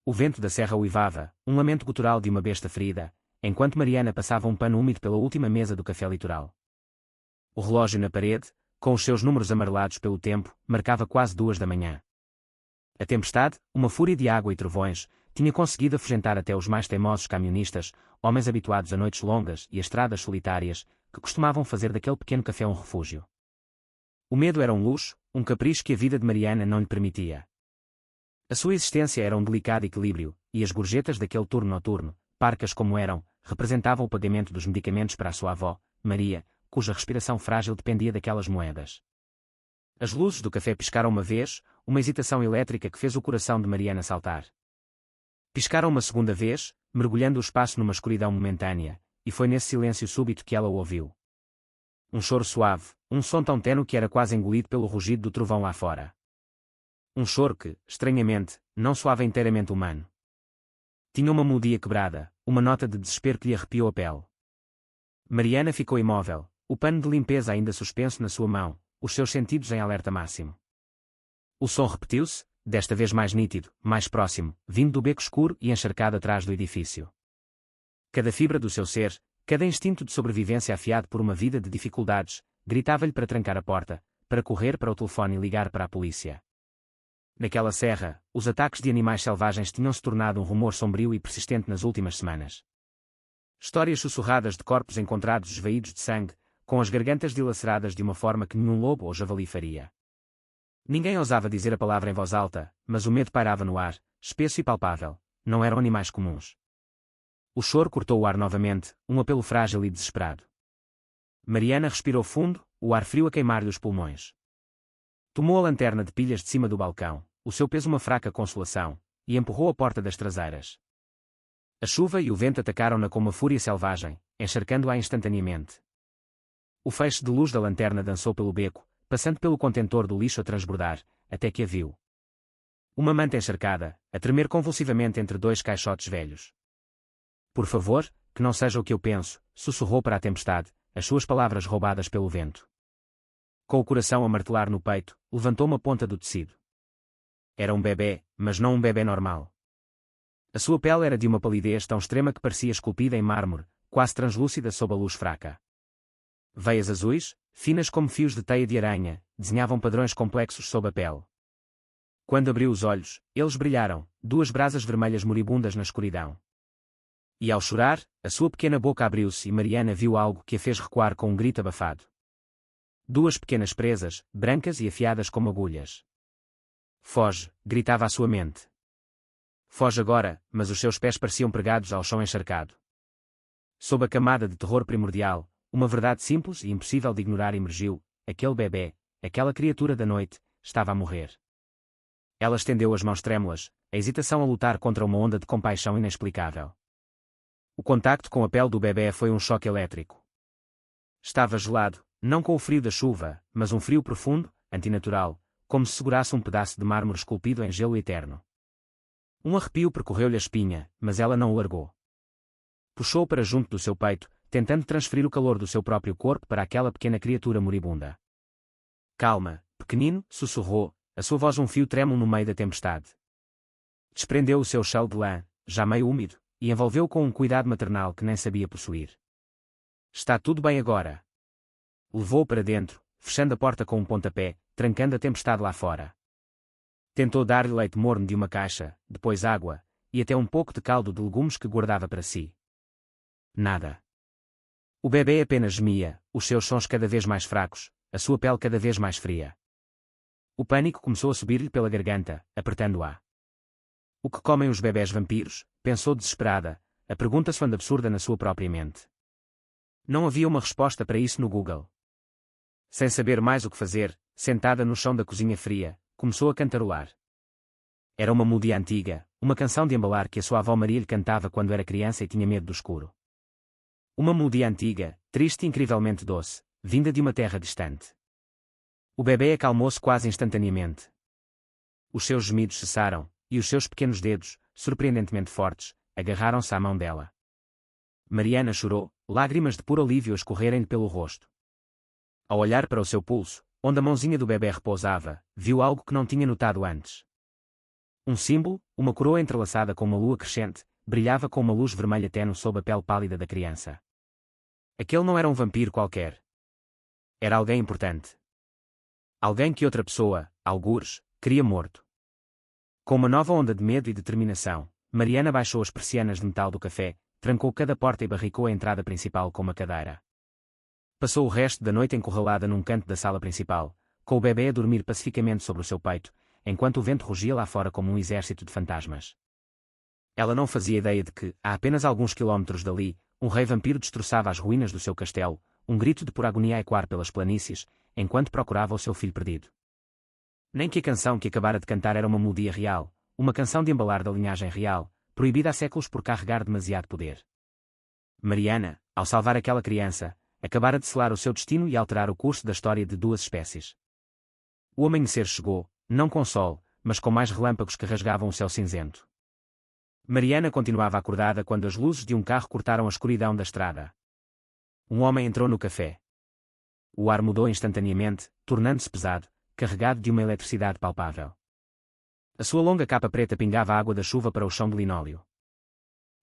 o vento da serra uivava, um lamento gutural de uma besta ferida, enquanto Mariana passava um pano úmido pela última mesa do café litoral. O relógio na parede, com os seus números amarelados pelo tempo, marcava quase 2 da manhã. A tempestade, uma fúria de água e trovões, tinha conseguido afugentar até os mais teimosos camionistas, homens habituados a noites longas e a estradas solitárias, que costumavam fazer daquele pequeno café um refúgio. O medo era um luxo, um capricho que a vida de Mariana não lhe permitia. A sua existência era um delicado equilíbrio, e as gorjetas daquele turno noturno, parcas como eram, representavam o pagamento dos medicamentos para a sua avó, Maria, cuja respiração frágil dependia daquelas moedas. As luzes do café piscaram uma vez, uma hesitação elétrica que fez o coração de Mariana saltar. Piscaram uma segunda vez, mergulhando o espaço numa escuridão momentânea, e foi nesse silêncio súbito que ela o ouviu. Um choro suave, um som tão tenue que era quase engolido pelo rugido do trovão lá fora. Um choro que, estranhamente, não soava inteiramente humano. Tinha uma melodia quebrada, uma nota de desespero que lhe arrepiou a pele. Mariana ficou imóvel, o pano de limpeza ainda suspenso na sua mão, os seus sentidos em alerta máximo. O som repetiu-se, desta vez mais nítido, mais próximo, vindo do beco escuro e encharcado atrás do edifício. Cada fibra do seu ser, cada instinto de sobrevivência afiado por uma vida de dificuldades, gritava-lhe para trancar a porta, para correr para o telefone e ligar para a polícia. Naquela serra, os ataques de animais selvagens tinham se tornado um rumor sombrio e persistente nas últimas semanas. Histórias sussurradas de corpos encontrados esvaídos de sangue, com as gargantas dilaceradas de uma forma que nenhum lobo ou javali faria. Ninguém ousava dizer a palavra em voz alta, mas o medo pairava no ar, espesso e palpável. Não eram animais comuns. O choro cortou o ar novamente, um apelo frágil e desesperado. Mariana respirou fundo, o ar frio a queimar-lhe os pulmões. Tomou a lanterna de pilhas de cima do balcão, o seu peso uma fraca consolação, e empurrou a porta das traseiras. A chuva e o vento atacaram-na com uma fúria selvagem, encharcando-a instantaneamente. O feixe de luz da lanterna dançou pelo beco, passando pelo contentor do lixo a transbordar, até que a viu. Uma manta encharcada, a tremer convulsivamente entre 2 caixotes velhos. Por favor, que não seja o que eu penso, sussurrou para a tempestade, as suas palavras roubadas pelo vento. Com o coração a martelar no peito, levantou uma ponta do tecido. Era um bebê, mas não um bebê normal. A sua pele era de uma palidez tão extrema que parecia esculpida em mármore, quase translúcida sob a luz fraca. Veias azuis, finas como fios de teia de aranha, desenhavam padrões complexos sob a pele. Quando abriu os olhos, eles brilharam, 2 brasas vermelhas moribundas na escuridão. E ao chorar, a sua pequena boca abriu-se e Mariana viu algo que a fez recuar com um grito abafado. 2 pequenas presas, brancas e afiadas como agulhas. Foge, gritava à sua mente. Foge agora, mas os seus pés pareciam pregados ao chão encharcado. Sob a camada de terror primordial, uma verdade simples e impossível de ignorar emergiu: aquele bebê, aquela criatura da noite, estava a morrer. Ela estendeu as mãos trêmulas, a hesitação a lutar contra uma onda de compaixão inexplicável. O contacto com a pele do bebê foi um choque elétrico. Estava gelado, não com o frio da chuva, mas um frio profundo, antinatural, como se segurasse um pedaço de mármore esculpido em gelo eterno. Um arrepio percorreu-lhe a espinha, mas ela não o largou. Puxou-o para junto do seu peito, tentando transferir o calor do seu próprio corpo para aquela pequena criatura moribunda. Calma, pequenino, sussurrou, a sua voz um fio trêmulo no meio da tempestade. Desprendeu o seu chale de lã, já meio úmido, e envolveu-o com um cuidado maternal que nem sabia possuir. Está tudo bem agora. Levou-o para dentro, fechando a porta com um pontapé, trancando a tempestade lá fora. Tentou dar-lhe leite morno de uma caixa, depois água, e até um pouco de caldo de legumes que guardava para si. Nada. O bebê apenas gemia, os seus sons cada vez mais fracos, a sua pele cada vez mais fria. O pânico começou a subir-lhe pela garganta, apertando-a. O que comem os bebés vampiros? Pensou desesperada, a pergunta soando absurda na sua própria mente. Não havia uma resposta para isso no Google. Sem saber mais o que fazer, sentada no chão da cozinha fria, começou a cantarolar. Era uma melodia antiga, uma canção de embalar que a sua avó Maria lhe cantava quando era criança e tinha medo do escuro. Uma melodia antiga, triste e incrivelmente doce, vinda de uma terra distante. O bebê acalmou-se quase instantaneamente. Os seus gemidos cessaram, e os seus pequenos dedos, surpreendentemente fortes, agarraram-se à mão dela. Mariana chorou, lágrimas de puro alívio a escorrerem-lhe pelo rosto. Ao olhar para o seu pulso, onde a mãozinha do bebê repousava, viu algo que não tinha notado antes. Um símbolo, uma coroa entrelaçada com uma lua crescente, brilhava com uma luz vermelha tênue sob a pele pálida da criança. Aquele não era um vampiro qualquer. Era alguém importante. Alguém que outra pessoa, algures, queria morto. Com uma nova onda de medo e determinação, Mariana baixou as persianas de metal do café, trancou cada porta e barricou a entrada principal com uma cadeira. Passou o resto da noite encurralada num canto da sala principal, com o bebê a dormir pacificamente sobre o seu peito, enquanto o vento rugia lá fora como um exército de fantasmas. Ela não fazia ideia de que, a apenas alguns quilómetros dali, um rei vampiro destroçava as ruínas do seu castelo, um grito de pura agonia a ecoar pelas planícies, enquanto procurava o seu filho perdido. Nem que a canção que acabara de cantar era uma melodia real, uma canção de embalar da linhagem real, proibida há séculos por carregar demasiado poder. Mariana, ao salvar aquela criança, acabara de selar o seu destino e alterar o curso da história de duas espécies. O amanhecer chegou, não com sol, mas com mais relâmpagos que rasgavam o céu cinzento. Mariana continuava acordada quando as luzes de um carro cortaram a escuridão da estrada. Um homem entrou no café. O ar mudou instantaneamente, tornando-se pesado, carregado de uma eletricidade palpável. A sua longa capa preta pingava água da chuva para o chão de linóleo.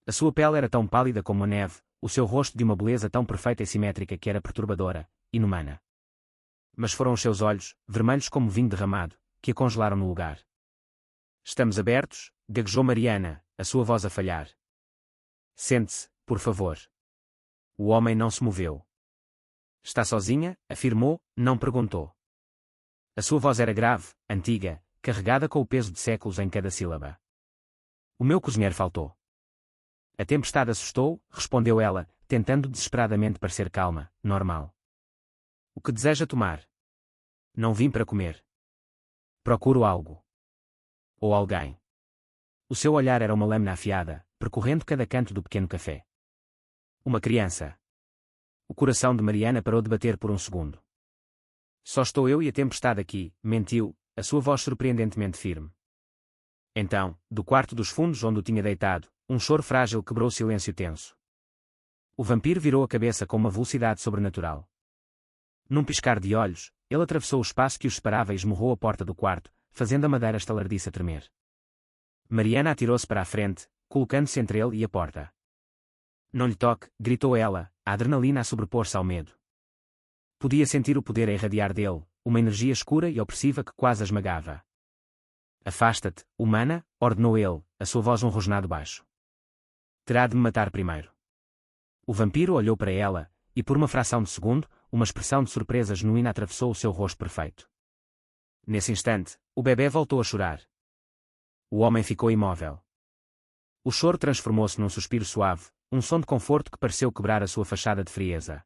A sua pele era tão pálida como a neve, o seu rosto de uma beleza tão perfeita e simétrica que era perturbadora, inumana. Mas foram os seus olhos, vermelhos como vinho derramado, que a congelaram no lugar. Estamos abertos, gaguejou Mariana, a sua voz a falhar. Sente-se, por favor. O homem não se moveu. Está sozinha? Afirmou, não perguntou. A sua voz era grave, antiga, carregada com o peso de séculos em cada sílaba. O meu cozinheiro faltou. A tempestade assustou, respondeu ela, tentando desesperadamente parecer calma, normal. O que deseja tomar? Não vim para comer. Procuro algo. Ou alguém. O seu olhar era uma lâmina afiada, percorrendo cada canto do pequeno café. Uma criança. O coração de Mariana parou de bater por um segundo. Só estou eu e a tempestade aqui, mentiu, a sua voz surpreendentemente firme. Então, do quarto dos fundos onde o tinha deitado, um choro frágil quebrou o silêncio tenso. O vampiro virou a cabeça com uma velocidade sobrenatural. Num piscar de olhos, ele atravessou o espaço que os separava e esmurrou a porta do quarto, fazendo a madeira estaladiça tremer. Mariana atirou-se para a frente, colocando-se entre ele e a porta. Não lhe toque, gritou ela, a adrenalina a sobrepor-se ao medo. Podia sentir o poder a irradiar dele, uma energia escura e opressiva que quase a esmagava. Afasta-te, humana, ordenou ele, a sua voz um rosnado baixo. Terá de me matar primeiro. O vampiro olhou para ela, e por uma fração de segundo, uma expressão de surpresa genuína atravessou o seu rosto perfeito. Nesse instante, o bebê voltou a chorar. O homem ficou imóvel. O choro transformou-se num suspiro suave, um som de conforto que pareceu quebrar a sua fachada de frieza.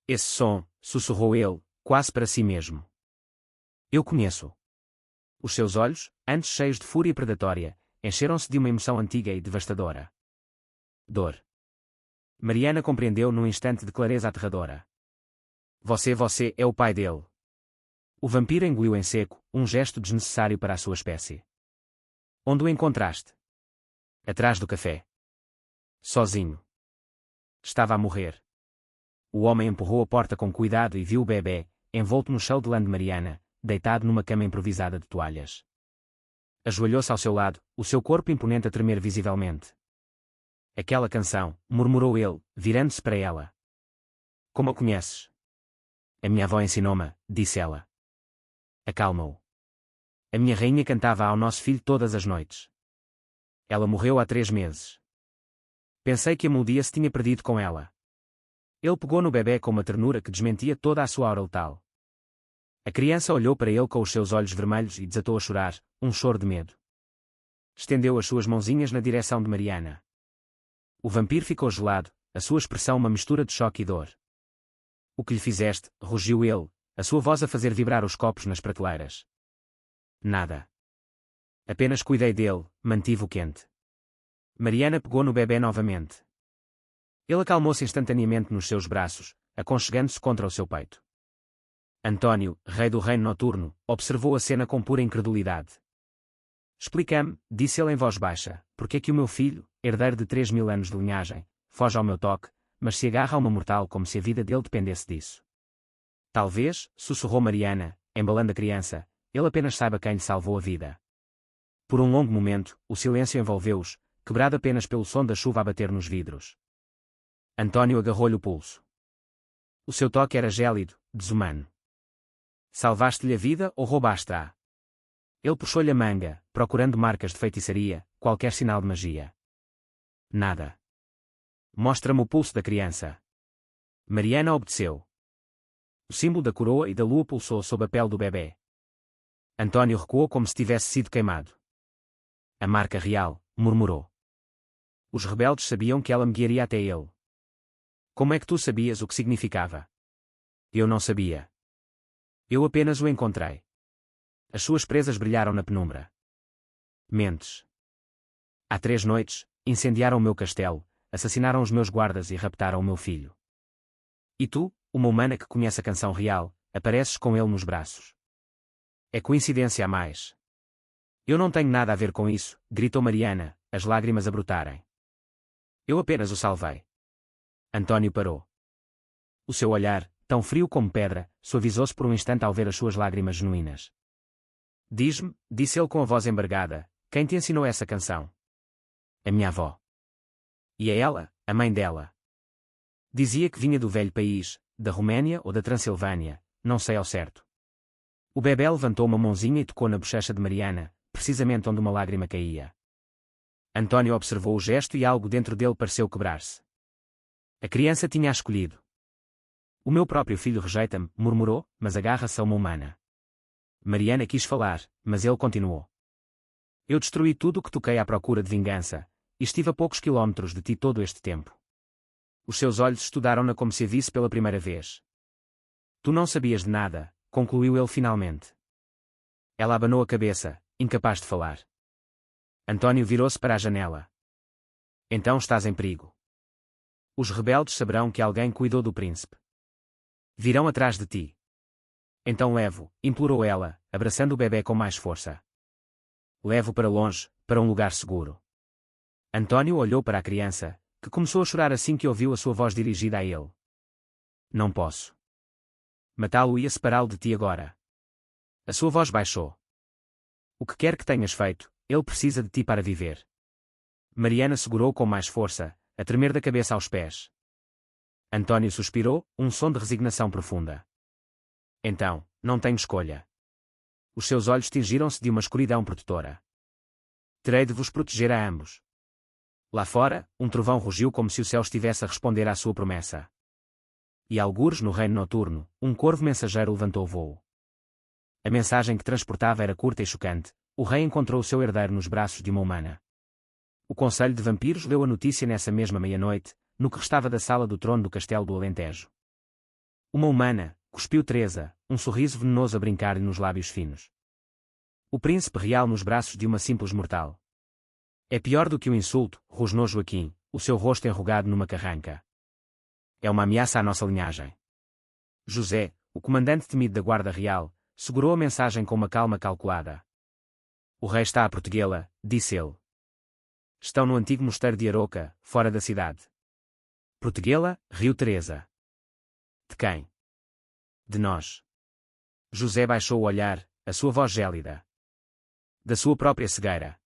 Esse som, sussurrou ele, quase para si mesmo. Eu conheço. Os seus olhos, antes cheios de fúria predatória, encheram-se de uma emoção antiga e devastadora. Dor. Mariana compreendeu num instante de clareza aterradora. Você é o pai dele. O vampiro engoliu em seco, um gesto desnecessário para a sua espécie. Onde o encontraste? Atrás do café. Sozinho. Estava a morrer. O homem empurrou a porta com cuidado e viu o bebê, envolto no chão de lã de Mariana, deitado numa cama improvisada de toalhas. Ajoelhou-se ao seu lado, o seu corpo imponente a tremer visivelmente. Aquela canção, murmurou ele, virando-se para ela. Como a conheces? A minha avó ensinou-me, disse ela. Acalmou. A minha rainha cantava ao nosso filho todas as noites. Ela morreu há 3 meses. Pensei que a melodia se tinha perdido com ela. Ele pegou no bebê com uma ternura que desmentia toda a sua aura letal. A criança olhou para ele com os seus olhos vermelhos e desatou a chorar, um choro de medo. Estendeu as suas mãozinhas na direção de Mariana. O vampiro ficou gelado, a sua expressão uma mistura de choque e dor. O que lhe fizeste? Rugiu ele, a sua voz a fazer vibrar os copos nas prateleiras. Nada. Apenas cuidei dele, mantive-o quente. Mariana pegou no bebê novamente. Ele acalmou-se instantaneamente nos seus braços, aconchegando-se contra o seu peito. António, rei do reino noturno, observou a cena com pura incredulidade. Explica-me, disse ele em voz baixa, porque é que o meu filho, herdeiro de 3.000 anos de linhagem, foge ao meu toque, mas se agarra a uma mortal como se a vida dele dependesse disso. Talvez, sussurrou Mariana, embalando a criança, ele apenas saiba quem lhe salvou a vida. Por um longo momento, o silêncio envolveu-os, quebrado apenas pelo som da chuva a bater nos vidros. António agarrou-lhe o pulso. O seu toque era gélido, desumano. Salvaste-lhe a vida ou roubaste-a? Ele puxou-lhe a manga, procurando marcas de feitiçaria, qualquer sinal de magia. Nada. Mostra-me o pulso da criança. Mariana obedeceu. O símbolo da coroa e da lua pulsou sob a pele do bebê. António recuou como se tivesse sido queimado. A marca real, murmurou. Os rebeldes sabiam que ela me guiaria até ele. Como é que tu sabias o que significava? Eu não sabia. Eu apenas o encontrei. As suas presas brilharam na penumbra. Mentes. Há 3 noites, incendiaram o meu castelo, assassinaram os meus guardas e raptaram o meu filho. E tu, uma humana que conhece a canção real, apareces com ele nos braços. É coincidência a mais. Eu não tenho nada a ver com isso, gritou Mariana, as lágrimas a brotarem. Eu apenas o salvei. António parou. O seu olhar, tão frio como pedra, suavizou-se por um instante ao ver as suas lágrimas genuínas. Diz-me, disse ele com a voz embargada, quem te ensinou essa canção? A minha avó. E é ela, a mãe dela. Dizia que vinha do velho país, da Roménia ou da Transilvânia, não sei ao certo. O bebé levantou uma mãozinha e tocou na bochecha de Mariana, precisamente onde uma lágrima caía. António observou o gesto e algo dentro dele pareceu quebrar-se. A criança tinha escolhido. O meu próprio filho rejeita-me, murmurou, mas agarra-se a uma humana. Mariana quis falar, mas ele continuou. Eu destruí tudo o que toquei à procura de vingança, e estive a poucos quilómetros de ti todo este tempo. Os seus olhos estudaram-na como se a visse pela primeira vez. Tu não sabias de nada, concluiu ele finalmente. Ela abanou a cabeça, incapaz de falar. António virou-se para a janela. Então estás em perigo. Os rebeldes saberão que alguém cuidou do príncipe. Virão atrás de ti. Então levo, implorou ela, abraçando o bebê com mais força. Levo para longe, para um lugar seguro. António olhou para a criança, que começou a chorar assim que ouviu a sua voz dirigida a ele. Não posso. Matá-lo ia separá-lo de ti agora. A sua voz baixou. O que quer que tenhas feito, ele precisa de ti para viver. Mariana segurou com mais força, a tremer da cabeça aos pés. António suspirou, um som de resignação profunda. Então, não tenho escolha. Os seus olhos tingiram-se de uma escuridão protetora. Terei de vos proteger a ambos. Lá fora, um trovão rugiu como se o céu estivesse a responder à sua promessa. E algures no reino noturno, um corvo mensageiro levantou voo. A mensagem que transportava era curta e chocante. O rei encontrou o seu herdeiro nos braços de uma humana. O Conselho de Vampiros leu a notícia nessa mesma meia-noite, no que restava da sala do trono do Castelo do Alentejo. Uma humana, cuspiu Teresa, um sorriso venenoso a brincar-lhe nos lábios finos. O príncipe real nos braços de uma simples mortal. É pior do que um insulto, rosnou Joaquim, o seu rosto enrugado numa carranca. É uma ameaça à nossa linhagem. José, o comandante temido da Guarda Real, segurou a mensagem com uma calma calculada. O rei está a protegê-la, disse ele. Estão no antigo mosteiro de Aroca, fora da cidade. Protegê-la, riu Teresa. De quem? De nós. José baixou o olhar, a sua voz gélida. Da sua própria cegueira.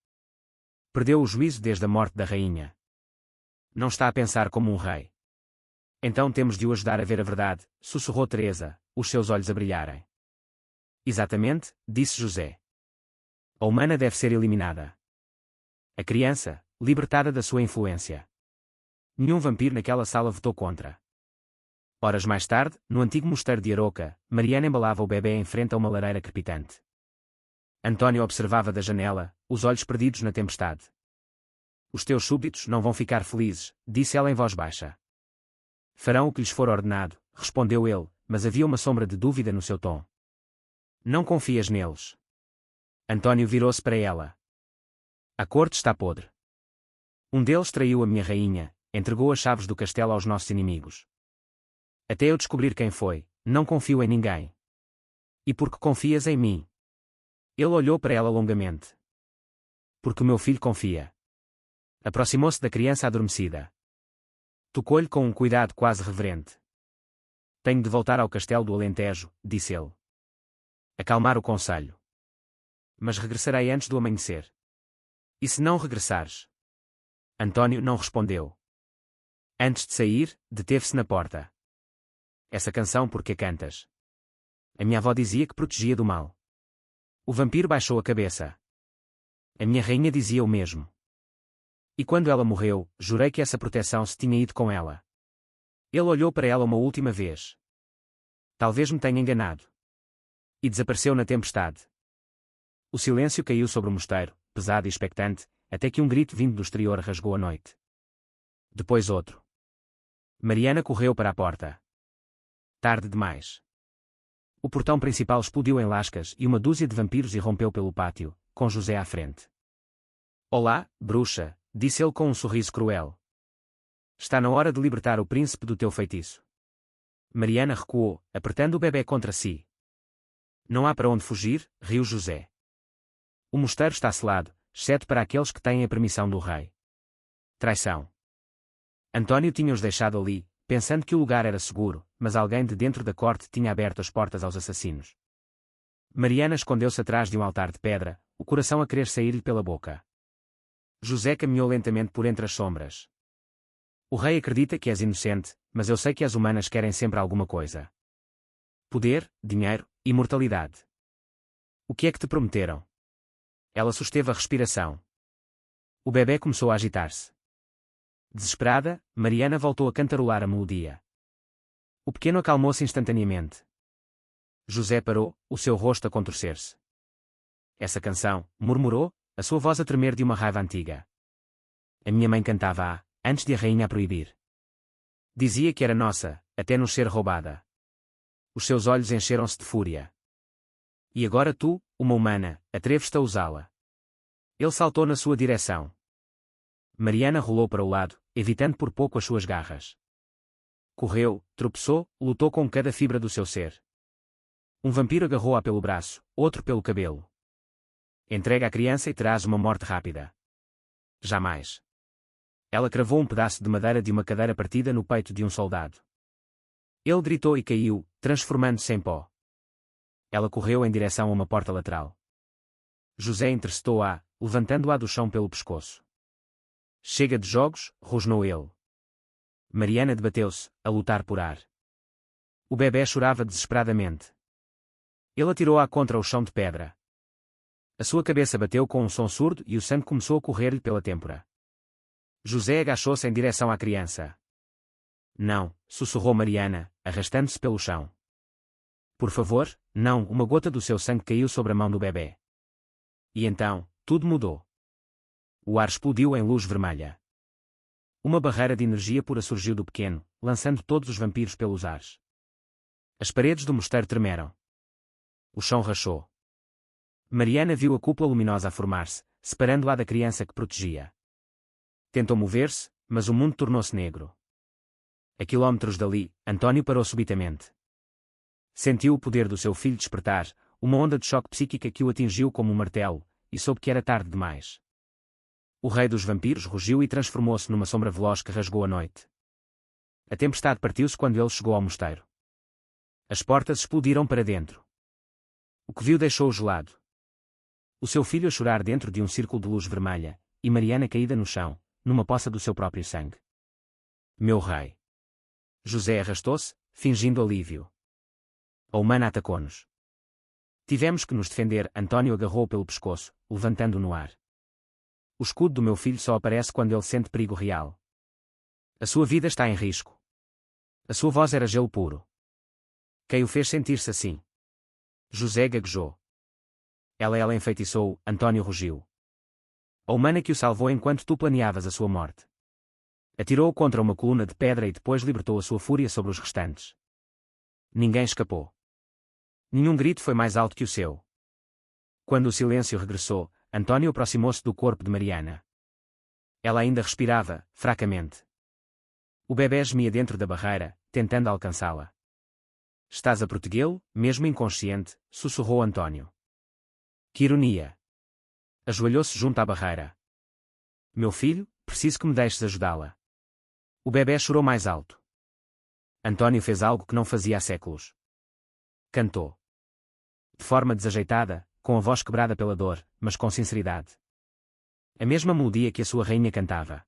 Perdeu o juízo desde a morte da rainha. Não está a pensar como um rei. Então temos de o ajudar a ver a verdade, sussurrou Teresa, os seus olhos a brilharem. Exatamente, disse José. A humana deve ser eliminada. A criança, libertada da sua influência. Nenhum vampiro naquela sala votou contra. Horas mais tarde, no antigo mosteiro de Aroca, Mariana embalava o bebê em frente a uma lareira crepitante. António observava da janela, os olhos perdidos na tempestade. Os teus súbditos não vão ficar felizes, disse ela em voz baixa. Farão o que lhes for ordenado, respondeu ele, mas havia uma sombra de dúvida no seu tom. Não confias neles. António virou-se para ela. A corte está podre. Um deles traiu a minha rainha, entregou as chaves do castelo aos nossos inimigos. Até eu descobrir quem foi, não confio em ninguém. E por que confias em mim? Ele olhou para ela longamente. Porque o meu filho confia. Aproximou-se da criança adormecida. Tocou-lhe com um cuidado quase reverente. Tenho de voltar ao castelo do Alentejo, disse ele. Acalmar o conselho. Mas regressarei antes do amanhecer. E se não regressares? Antônio não respondeu. Antes de sair, deteve-se na porta. Essa canção por que cantas? A minha avó dizia que protegia do mal. O vampiro baixou a cabeça. A minha rainha dizia o mesmo. E quando ela morreu, jurei que essa proteção se tinha ido com ela. Ele olhou para ela uma última vez. Talvez me tenha enganado. E desapareceu na tempestade. O silêncio caiu sobre o mosteiro, pesado e expectante, até que um grito vindo do exterior rasgou a noite. Depois outro. Mariana correu para a porta. Tarde demais. O portão principal explodiu em lascas e uma dúzia de vampiros irrompeu pelo pátio, com José à frente. Olá, bruxa, disse ele com um sorriso cruel. Está na hora de libertar o príncipe do teu feitiço. Mariana recuou, apertando o bebê contra si. Não há para onde fugir, riu José. O mosteiro está selado, exceto para aqueles que têm a permissão do rei. Traição. Antônio tinha-os deixado ali, pensando que o lugar era seguro, mas alguém de dentro da corte tinha aberto as portas aos assassinos. Mariana escondeu-se atrás de um altar de pedra, o coração a querer sair-lhe pela boca. José caminhou lentamente por entre as sombras. O rei acredita que és inocente, mas eu sei que as humanas querem sempre alguma coisa. Poder, dinheiro, imortalidade. O que é que te prometeram? Ela susteve a respiração. O bebê começou a agitar-se. Desesperada, Mariana voltou a cantarolar a melodia. O pequeno acalmou-se instantaneamente. José parou, o seu rosto a contorcer-se. Essa canção, murmurou, a sua voz a tremer de uma raiva antiga. A minha mãe cantava-a, antes de a rainha a proibir. Dizia que era nossa, até nos ser roubada. Os seus olhos encheram-se de fúria. E agora tu, uma humana, atreves-te a usá-la. Ele saltou na sua direção. Mariana rolou para o lado, evitando por pouco as suas garras. Correu, tropeçou, lutou com cada fibra do seu ser. Um vampiro agarrou-a pelo braço, outro pelo cabelo. Entrega a criança e terás uma morte rápida. Jamais. Ela cravou um pedaço de madeira de uma cadeira partida no peito de um soldado. Ele gritou e caiu, transformando-se em pó. Ela correu em direção a uma porta lateral. José interceptou-a, levantando-a do chão pelo pescoço. Chega de jogos, rosnou ele. Mariana debateu-se, a lutar por ar. O bebê chorava desesperadamente. Ele atirou-a contra o chão de pedra. A sua cabeça bateu com um som surdo e o sangue começou a correr-lhe pela têmpora. José agachou-se em direção à criança. Não, sussurrou Mariana, arrastando-se pelo chão. Por favor, não, uma gota do seu sangue caiu sobre a mão do bebê. E então, tudo mudou. O ar explodiu em luz vermelha. Uma barreira de energia pura surgiu do pequeno, lançando todos os vampiros pelos ares. As paredes do mosteiro tremeram. O chão rachou. Mariana viu a cúpula luminosa a formar-se, separando-a da criança que protegia. Tentou mover-se, mas o mundo tornou-se negro. A quilómetros dali, Antônio parou subitamente. Sentiu o poder do seu filho despertar, uma onda de choque psíquica que o atingiu como um martelo, e soube que era tarde demais. O rei dos vampiros rugiu e transformou-se numa sombra veloz que rasgou a noite. A tempestade partiu-se quando ele chegou ao mosteiro. As portas explodiram para dentro. O que viu deixou-o gelado. O seu filho a chorar dentro de um círculo de luz vermelha, e Mariana caída no chão, numa poça do seu próprio sangue. Meu rei. José arrastou-se, fingindo alívio. A humana atacou-nos. Tivemos que nos defender. Antônio agarrou-o pelo pescoço, levantando-o no ar. O escudo do meu filho só aparece quando ele sente perigo real. A sua vida está em risco. A sua voz era gelo puro. Quem o fez sentir-se assim? José gaguejou. Ela enfeitiçou-o, Antônio rugiu. A humana que o salvou enquanto tu planeavas a sua morte. Atirou-o contra uma coluna de pedra e depois libertou a sua fúria sobre os restantes. Ninguém escapou. Nenhum grito foi mais alto que o seu. Quando o silêncio regressou, Antônio aproximou-se do corpo de Mariana. Ela ainda respirava, fracamente. O bebê gemia dentro da barreira, tentando alcançá-la. Estás a protegê-lo, mesmo inconsciente, sussurrou Antônio. Que ironia. Ajoelhou-se junto à barreira. Meu filho, preciso que me deixes ajudá-la. O bebê chorou mais alto. Antônio fez algo que não fazia há séculos. Cantou. De forma desajeitada, com a voz quebrada pela dor, mas com sinceridade. A mesma melodia que a sua rainha cantava.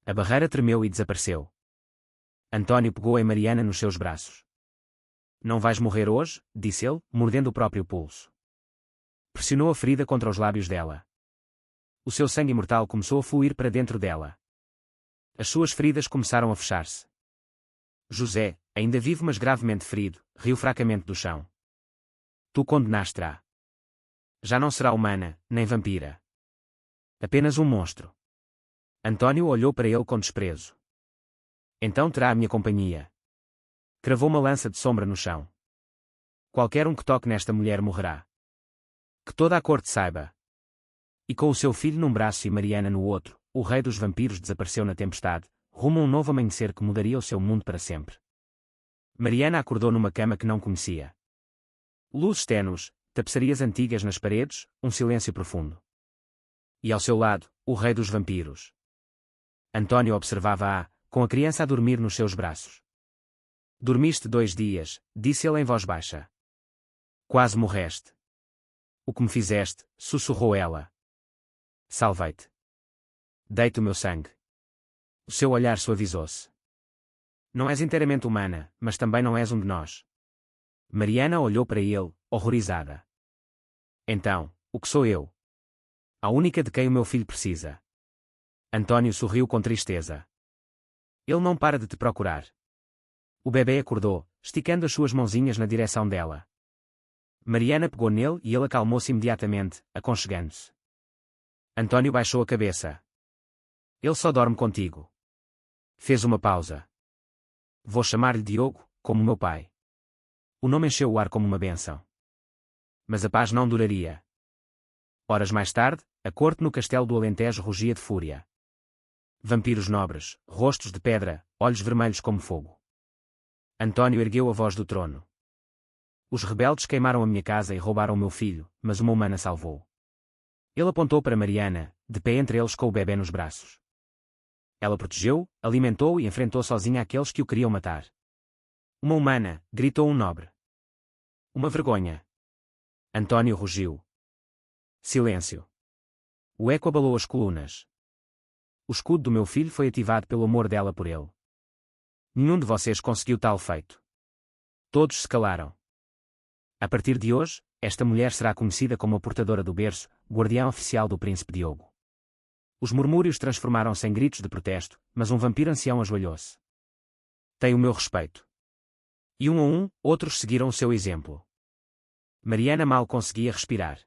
A barreira tremeu e desapareceu. António pegou em Mariana nos seus braços. Não vais morrer hoje, disse ele, mordendo o próprio pulso. Pressionou a ferida contra os lábios dela. O seu sangue imortal começou a fluir para dentro dela. As suas feridas começaram a fechar-se. José, ainda vivo mas gravemente ferido, riu fracamente do chão. Tu condenaste-a. Já não será humana, nem vampira. Apenas um monstro. António olhou para ele com desprezo. Então terá a minha companhia. Cravou uma lança de sombra no chão. Qualquer um que toque nesta mulher morrerá. Que toda a corte saiba. E com o seu filho num braço e Mariana no outro, o rei dos vampiros desapareceu na tempestade, rumo a um novo amanhecer que mudaria o seu mundo para sempre. Mariana acordou numa cama que não conhecia. Luzes ténues, tapeçarias antigas nas paredes, um silêncio profundo. E ao seu lado, o rei dos vampiros. António observava-a, com a criança a dormir nos seus braços. Dormiste 2 dias, disse ele em voz baixa. Quase morreste. O que me fizeste, sussurrou ela. Salvei-te. Dei-te o meu sangue. O seu olhar suavizou-se. Não és inteiramente humana, mas também não és um de nós. Mariana olhou para ele, horrorizada. Então, o que sou eu? A única de quem o meu filho precisa. António sorriu com tristeza. Ele não para de te procurar. O bebê acordou, esticando as suas mãozinhas na direção dela. Mariana pegou nele e ele acalmou-se imediatamente, aconchegando-se. António baixou a cabeça. Ele só dorme contigo. Fez uma pausa. Vou chamar-lhe Diogo, como meu pai. O nome encheu o ar como uma bênção. Mas a paz não duraria. Horas mais tarde, a corte no castelo do Alentejo rugia de fúria. Vampiros nobres, rostos de pedra, olhos vermelhos como fogo. António ergueu a voz do trono. Os rebeldes queimaram a minha casa e roubaram o meu filho, mas uma humana salvou. Ele apontou para Mariana, de pé entre eles com o bebê nos braços. Ela protegeu, alimentou e enfrentou sozinha aqueles que o queriam matar. Uma humana, gritou um nobre. Uma vergonha. António rugiu. Silêncio. O eco abalou as colunas. O escudo do meu filho foi ativado pelo amor dela por ele. Nenhum de vocês conseguiu tal feito. Todos se calaram. A partir de hoje, esta mulher será conhecida como a portadora do berço, guardiã oficial do príncipe Diogo. Os murmúrios transformaram-se em gritos de protesto, mas um vampiro ancião ajoelhou-se. Tem o meu respeito. E um a um, outros seguiram o seu exemplo. Mariana mal conseguia respirar.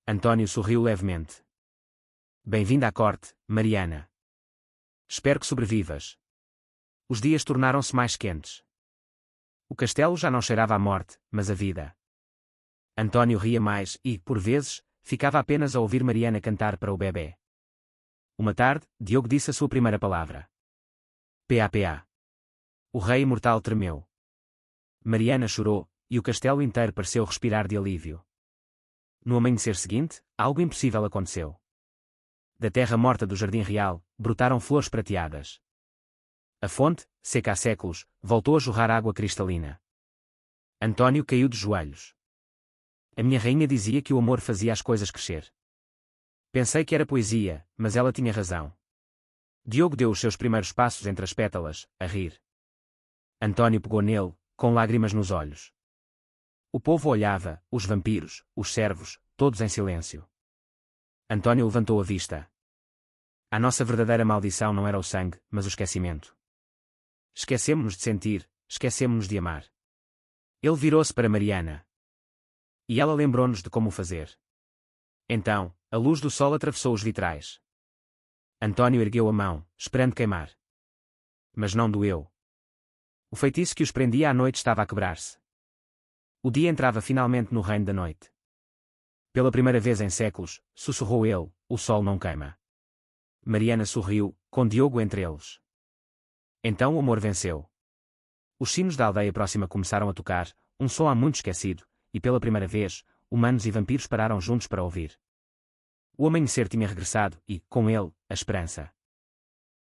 António sorriu levemente. Bem-vinda à corte, Mariana. Espero que sobrevivas. Os dias tornaram-se mais quentes. O castelo já não cheirava à morte, mas à vida. António ria mais e, por vezes, ficava apenas a ouvir Mariana cantar para o bebê. Uma tarde, Diogo disse a sua primeira palavra. P.A.P.A. O rei imortal tremeu. Mariana chorou, e o castelo inteiro pareceu respirar de alívio. No amanhecer seguinte, algo impossível aconteceu. Da terra morta do jardim real, brotaram flores prateadas. A fonte, seca há séculos, voltou a jorrar água cristalina. António caiu de joelhos. A minha rainha dizia que o amor fazia as coisas crescer. Pensei que era poesia, mas ela tinha razão. Diogo deu os seus primeiros passos entre as pétalas, a rir. António pegou nele, com lágrimas nos olhos. O povo olhava, os vampiros, os servos, todos em silêncio. António levantou a vista. A nossa verdadeira maldição não era o sangue, mas o esquecimento. Esquecemo-nos de sentir, esquecemo-nos de amar. Ele virou-se para Mariana. E ela lembrou-nos de como o fazer. Então, a luz do sol atravessou os vitrais. António ergueu a mão, esperando queimar. Mas não doeu. O feitiço que os prendia à noite estava a quebrar-se. O dia entrava finalmente no reino da noite. Pela primeira vez em séculos, sussurrou ele, o sol não queima. Mariana sorriu, com Diogo entre eles. Então o amor venceu. Os sinos da aldeia próxima começaram a tocar, um som há muito esquecido, e pela primeira vez, humanos e vampiros pararam juntos para ouvir. O amanhecer tinha regressado e, com ele, a esperança.